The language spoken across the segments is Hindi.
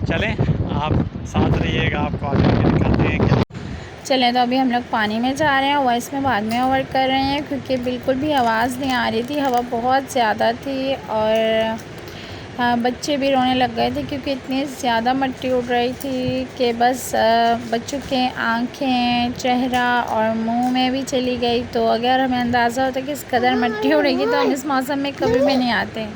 चलें आप साथ रहिएगा, आपको आगे दिखाते हैं क्या। चलें तो अभी हम लोग पानी में जा रहे हैं, वॉइस में बाद में ओवर कर रहे हैं क्योंकि बिल्कुल भी आवाज़ नहीं आ रही थी, हवा बहुत ज़्यादा थी और बच्चे भी रोने लग गए थे क्योंकि इतनी ज़्यादा मिट्टी उड़ रही थी कि बस बच्चों के आँखें, चेहरा और मुंह में भी चली गई। तो अगर हमें अंदाज़ा होता कि इस कदर मिट्टी उड़ेगी तो हम इस मौसम में कभी भी नहीं आते।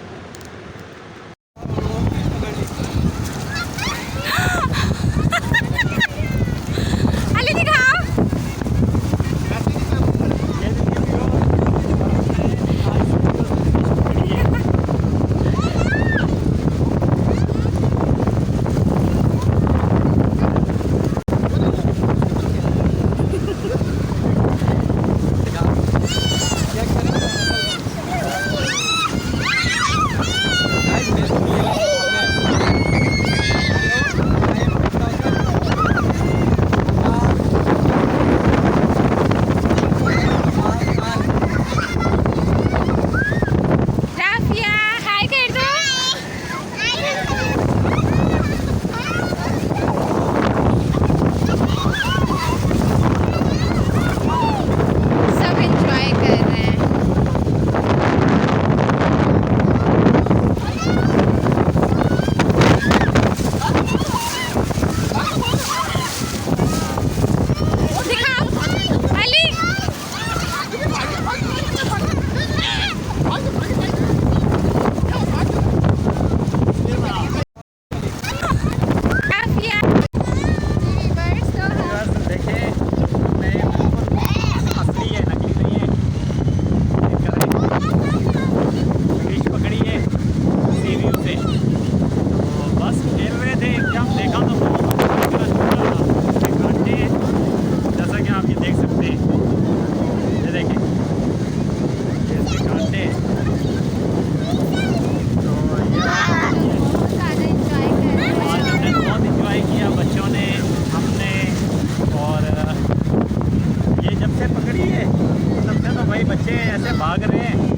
बच्चे ऐसे भाग रहे हैं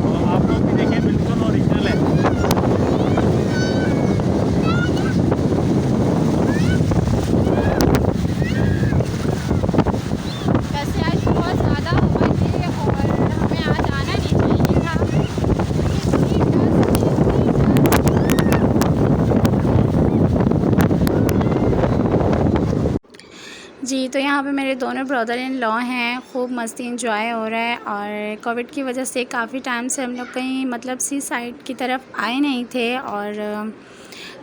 तो आप लोग भी देखें, बिल्कुल ओरिजिनल है। वैसे आज बहुत ज़्यादा हवा थी और हमें आज आना नहीं चाहिए था। जी, तो यहाँ पे मेरे दोनों ब्रदर इन लॉ हैं, खूब मस्ती इंजॉय हो रहा है और कोविड की वजह से काफ़ी टाइम से हम लोग कहीं मतलब सी साइड की तरफ आए नहीं थे और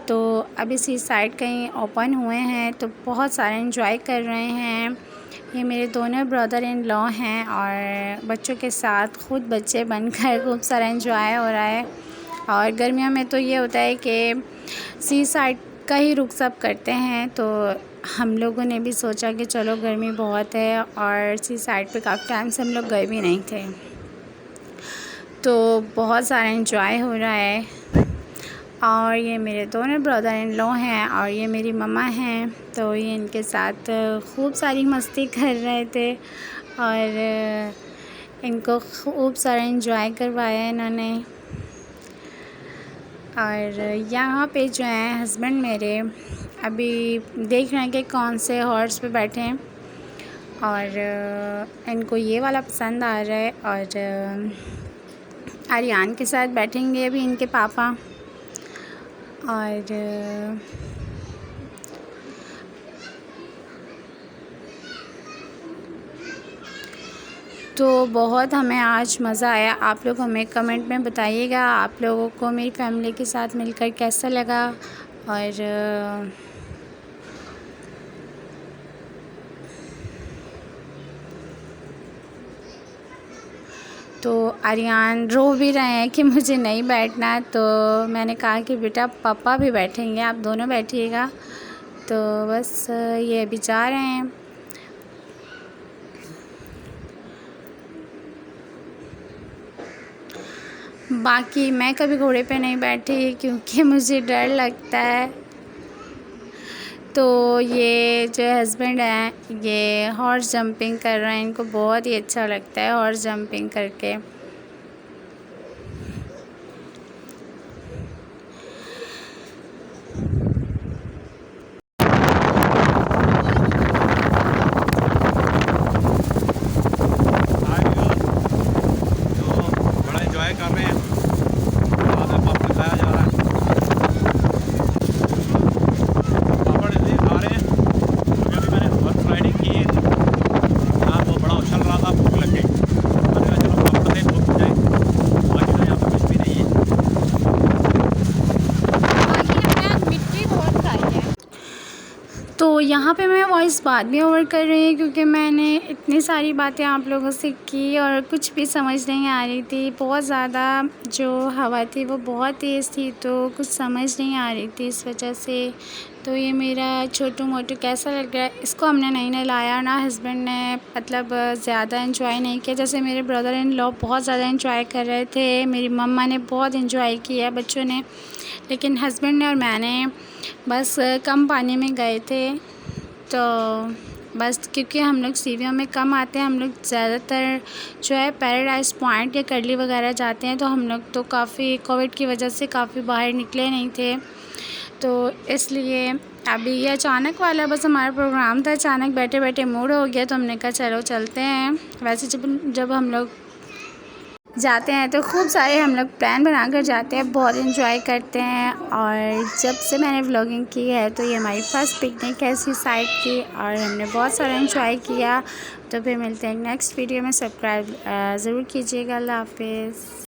तो अभी सी साइड कहीं ओपन हुए हैं तो बहुत सारे इंजॉय कर रहे हैं। ये मेरे दोनों ब्रदर इन लॉ हैं और बच्चों के साथ खुद बच्चे बनकर खूब सारा इंजॉय हो रहा है। और गर्मियों में तो ये होता है कि सी साइड का ही रुख सब करते हैं, तो हम लोगों ने भी सोचा कि चलो गर्मी बहुत है और सी साइड पे काफ़ी टाइम से हम लोग गए भी नहीं थे, तो बहुत सारा इंजॉय हो रहा है। और ये मेरे दोनों ब्रदर इन लॉ हैं और ये मेरी मम्मा हैं, तो ये इनके साथ खूब सारी मस्ती कर रहे थे और इनको खूब सारा इंजॉय करवाया इन्होंने। और यहाँ पे जो है हस्बैंड मेरे अभी देख रहे हैं कि कौन से हॉर्स पे बैठे हैं और इनको ये वाला पसंद आ रहा है और आर्यन के साथ बैठेंगे अभी इनके पापा। और तो बहुत हमें आज मज़ा आया। आप लोग हमें कमेंट में बताइएगा आप लोगों को मेरी फैमिली के साथ मिलकर कैसा लगा। और तो आर्यन रो भी रहे हैं कि मुझे नहीं बैठना, तो मैंने कहा कि बेटा पापा भी बैठेंगे, आप दोनों बैठिएगा। तो बस ये अभी जा रहे हैं। बाकी मैं कभी घोड़े पे नहीं बैठी क्योंकि मुझे डर लगता है। तो ये जो हस्बैंड हैं ये हॉर्स जंपिंग कर रहे हैं, इनको बहुत ही अच्छा लगता है हॉर्स जंपिंग करके। तो यहाँ पे मैं वॉइस बाद में ओवर कर रही हूँ क्योंकि मैंने इतनी सारी बातें आप लोगों से की और कुछ भी समझ नहीं आ रही थी। बहुत ज़्यादा जो हवा थी वो बहुत तेज़ थी, तो कुछ समझ नहीं आ रही थी इस वजह से। तो ये मेरा छोटू मोटू कैसा लग रहा है, इसको हमने नहीं नहलाया ना हस्बैंड ने मतलब ज़्यादा एंजॉय नहीं किया। जैसे मेरे ब्रदर इन लॉ बहुत ज़्यादा एंजॉय कर रहे थे, मेरी मम्मा ने बहुत एंजॉय किया बच्चों ने, लेकिन हस्बैंड ने और मैंने बस कम पानी में गए थे। तो बस क्योंकि हम लोग सीवियों में कम आते हैं, हम लोग ज़्यादातर जो है पैराडाइज पॉइंट या करली वगैरह जाते हैं, तो हम लोग तो काफ़ी कोविड की वजह से काफ़ी बाहर निकले नहीं थे। तो इसलिए अभी ये अचानक वाला बस हमारा प्रोग्राम था, अचानक बैठे बैठे मूड हो गया तो हमने कहा चलो चलते हैं। वैसे जब हम लोग जाते हैं तो खूब सारे हम लोग प्लान बनाकर जाते हैं, बहुत एंजॉय करते हैं। और जब से मैंने व्लॉगिंग की है तो ये हमारी फ़र्स्ट पिकनिक है इसी साइड की और हमने बहुत सारा एंजॉय किया। तो फिर मिलते हैं नेक्स्ट वीडियो में, सब्सक्राइब ज़रूर कीजिएगा। अल्लाह हाफ़िज़।